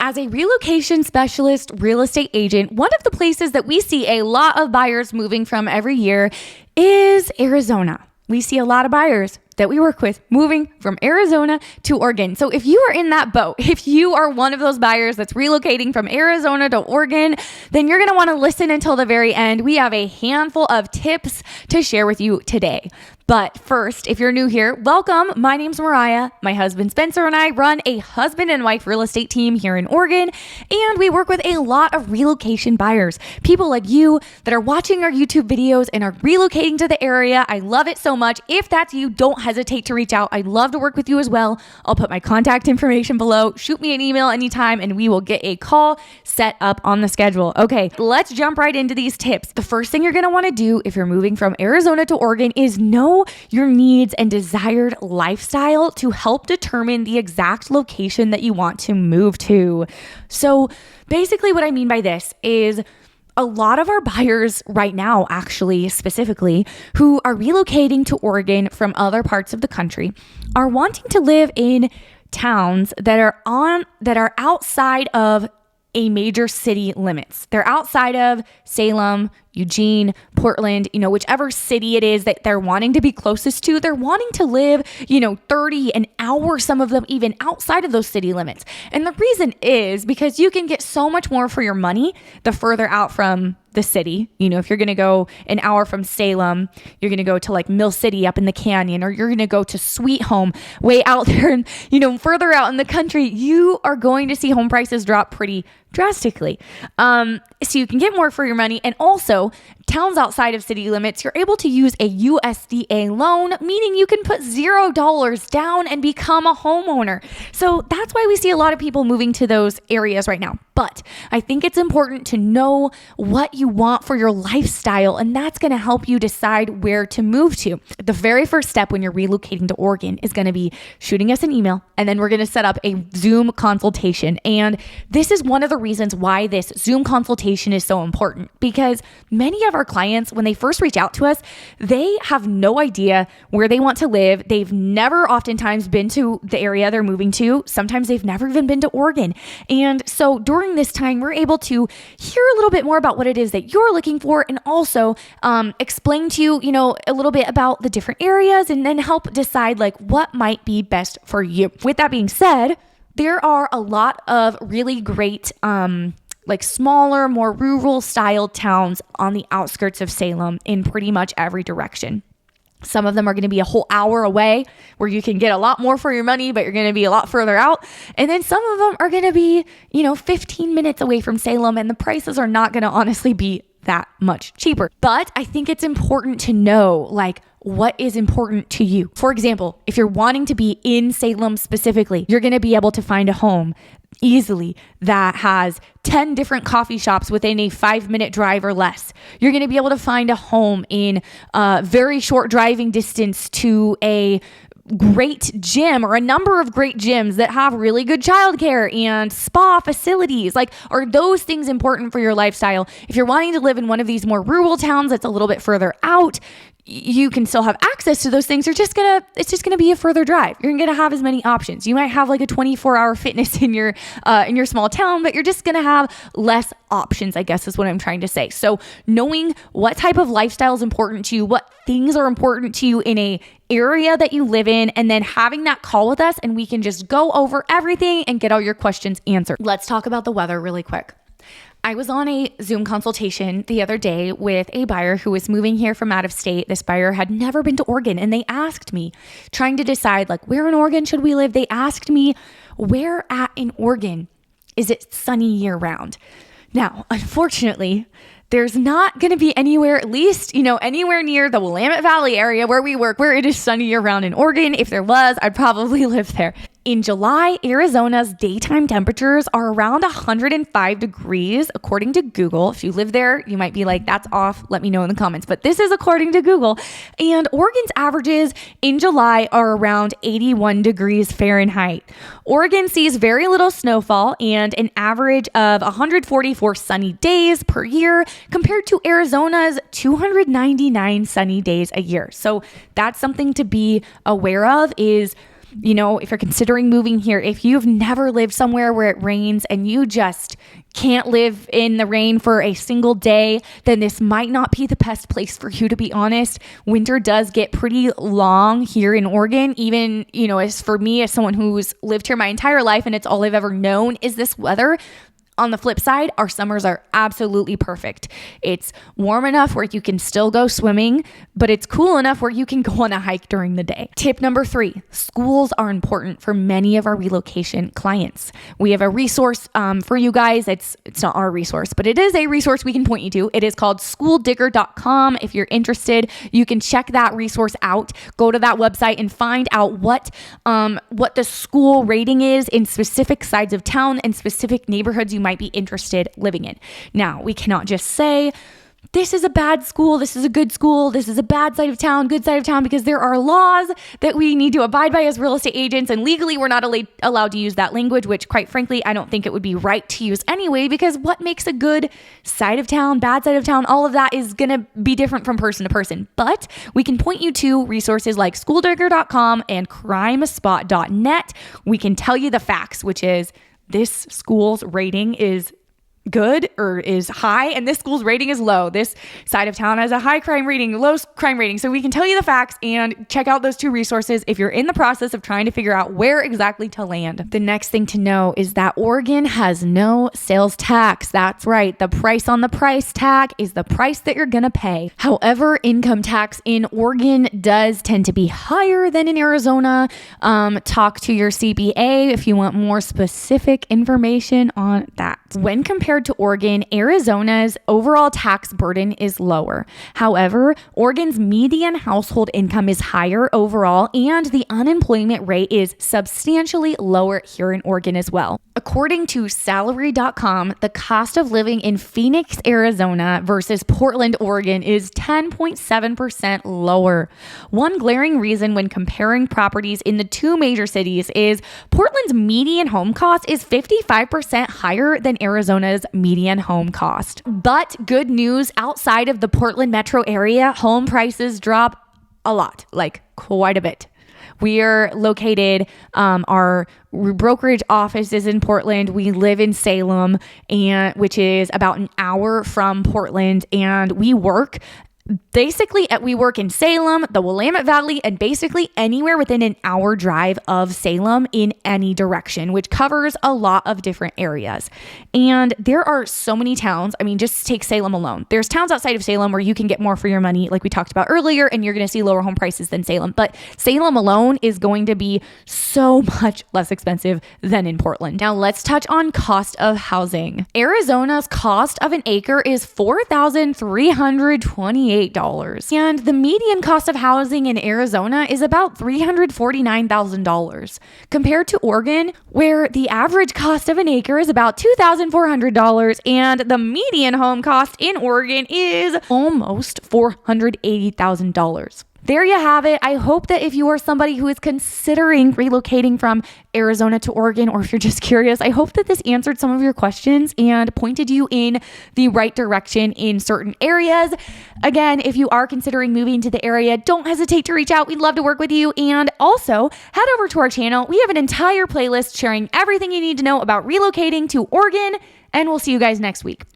As a relocation specialist real estate agent, one of the places that we see a lot of buyers moving from every year is Arizona. We see a lot of buyers that we work with moving from Arizona to Oregon. So if you are in that boat, if you are one of those buyers that's relocating from Arizona to Oregon, then you're going to want to listen until the very end. We have a handful of tips to share with you today. But first, if you're new here, welcome. My name's Mariah. My husband Spencer and I run a husband and wife real estate team here in Oregon, and we work with a lot of relocation buyers, people like you that are watching our YouTube videos and are relocating to the area. I love it so much. If that's you, don't hesitate to reach out. I'd love to work with you as well. I'll put my contact information below. Shoot me an email anytime and we will get a call set up on the schedule. Okay, let's jump right into these tips. The first thing you're going to want to do if you're moving from Arizona to Oregon is know your needs and desired lifestyle to help determine the exact location that you want to move to. So basically what I mean by this is a lot of our buyers right now, actually, specifically, who are relocating to Oregon from other parts of the country are wanting to live in towns that are outside of a major city limits. They're outside of Salem, Eugene, Portland, whichever city it is that they're wanting to be closest to. They're wanting to live, 30 an hour, some of them even outside of those city limits. And the reason is because you can get so much more for your money the further out from the city. If you're going to go an hour from Salem, you're going to go to like Mill City up in the canyon, or you're going to go to Sweet Home way out there and, further out in the country, you are going to see home prices drop pretty drastically. So you can get more for your money. And also towns outside of city limits, you're able to use a USDA loan, meaning you can put $0 down and become a homeowner. So that's why we see a lot of people moving to those areas right now. But I think it's important to know what you want for your lifestyle, and that's going to help you decide where to move to. The very first step when you're relocating to Oregon is going to be shooting us an email, and then we're going to set up a Zoom consultation. And this is one of the reasons why this Zoom consultation is so important, because many of our clients, when they first reach out to us, they have no idea where they want to live. They've never oftentimes been to the area they're moving to. Sometimes they've never even been to Oregon. And so during this time, we're able to hear a little bit more about what it is that you're looking for, and also explain to you, a little bit about the different areas, and then help decide like what might be best for you. With that being said, there are a lot of really great like smaller, more rural style towns on the outskirts of Salem in pretty much every direction. Some of them are going to be a whole hour away where you can get a lot more for your money, but you're going to be a lot further out. And then some of them are going to be, 15 minutes away from Salem, and the prices are not going to honestly be that much cheaper. But I think it's important to know what is important to you. For example, if you're wanting to be in Salem specifically, you're going to be able to find a home easily that has 10 different coffee shops within a 5-minute drive or less. You're going to be able to find a home in very short driving distance to a great gym, or a number of great gyms that have really good childcare and spa facilities. Are those things important for your lifestyle? If you're wanting to live in one of these more rural towns that's a little bit further out, you can still have access to those things. It's just gonna be a further drive. You're gonna have as many options. You might have like a 24-hour fitness in your small town, but you're just gonna have less options, I guess is what I'm trying to say. So knowing what type of lifestyle is important to you, what things are important to you in a area that you live in, and then having that call with us, and we can just go over everything and get all your questions answered. Let's talk about the weather really quick. I was on a Zoom consultation the other day with a buyer who was moving here from out of state. This buyer had never been to Oregon, and they asked me, trying to decide where in Oregon should we live? They asked me, where at in Oregon is it sunny year round? Now, unfortunately, there's not going to be anywhere, at least, anywhere near the Willamette Valley area where we work, where it is sunny year round in Oregon. If there was, I'd probably live there. In July, Arizona's daytime temperatures are around 105 degrees, according to Google. If you live there, you might be like, that's off. Let me know in the comments. But this is according to Google. And Oregon's averages in July are around 81 degrees Fahrenheit. Oregon sees very little snowfall and an average of 144 sunny days per year, compared to Arizona's 299 sunny days a year. So that's something to be aware of, is if you're considering moving here, if you've never lived somewhere where it rains and you just can't live in the rain for a single day, then this might not be the best place for you, to be honest. Winter does get pretty long here in Oregon. Even, as for me, as someone who's lived here my entire life and it's all I've ever known is this weather. On the flip side, our summers are absolutely perfect. It's warm enough where you can still go swimming, but it's cool enough where you can go on a hike during the day. Tip number 3, schools are important for many of our relocation clients. We have a resource for you guys. It's not our resource, but it is a resource we can point you to. It is called schooldigger.com. If you're interested, you can check that resource out. Go to that website and find out what the school rating is in specific sides of town and specific neighborhoods you might be interested living in. Now, we cannot just say, this is a bad school, this is a good school, this is a bad side of town, good side of town, because there are laws that we need to abide by as real estate agents, and legally we're not allowed to use that language, which quite frankly, I don't think it would be right to use anyway, because what makes a good side of town, bad side of town, all of that is going to be different from person to person. But we can point you to resources like schooldigger.com and crimespot.net. We can tell you the facts, which is this school's rating is good or is high, and this school's rating is low. This side of town has a high crime rating, low crime rating. So we can tell you the facts and check out those 2 resources if you're in the process of trying to figure out where exactly to land. The next thing to know is that Oregon has no sales tax. That's right. The price on the price tag is the price that you're going to pay. However, income tax in Oregon does tend to be higher than in Arizona. Talk to your CPA if you want more specific information on that. When compared to Oregon, Arizona's overall tax burden is lower. However, Oregon's median household income is higher overall, and the unemployment rate is substantially lower here in Oregon as well. According to salary.com, the cost of living in Phoenix, Arizona versus Portland, Oregon is 10.7% lower. One glaring reason when comparing properties in the 2 major cities is Portland's median home cost is 55% higher than Arizona's median home cost. But good news, outside of the Portland metro area, home prices drop a lot, like quite a bit. We are located, our brokerage office is in Portland. We live in Salem, which is about an hour from Portland, and we work in Salem, the Willamette Valley, and basically anywhere within an hour drive of Salem in any direction, which covers a lot of different areas. And there are so many towns. I mean, just take Salem alone. There's towns outside of Salem where you can get more for your money, like we talked about earlier, and you're going to see lower home prices than Salem. But Salem alone is going to be so much less expensive than in Portland. Now let's touch on cost of housing. Arizona's cost of an acre is $4,328. And the median cost of housing in Arizona is about $349,000 compared to Oregon, where the average cost of an acre is about $2,400 and the median home cost in Oregon is almost $480,000. There you have it. I hope that if you are somebody who is considering relocating from Arizona to Oregon, or if you're just curious, I hope that this answered some of your questions and pointed you in the right direction in certain areas. Again, if you are considering moving to the area, don't hesitate to reach out. We'd love to work with you. And also head over to our channel. We have an entire playlist sharing everything you need to know about relocating to Oregon, and we'll see you guys next week.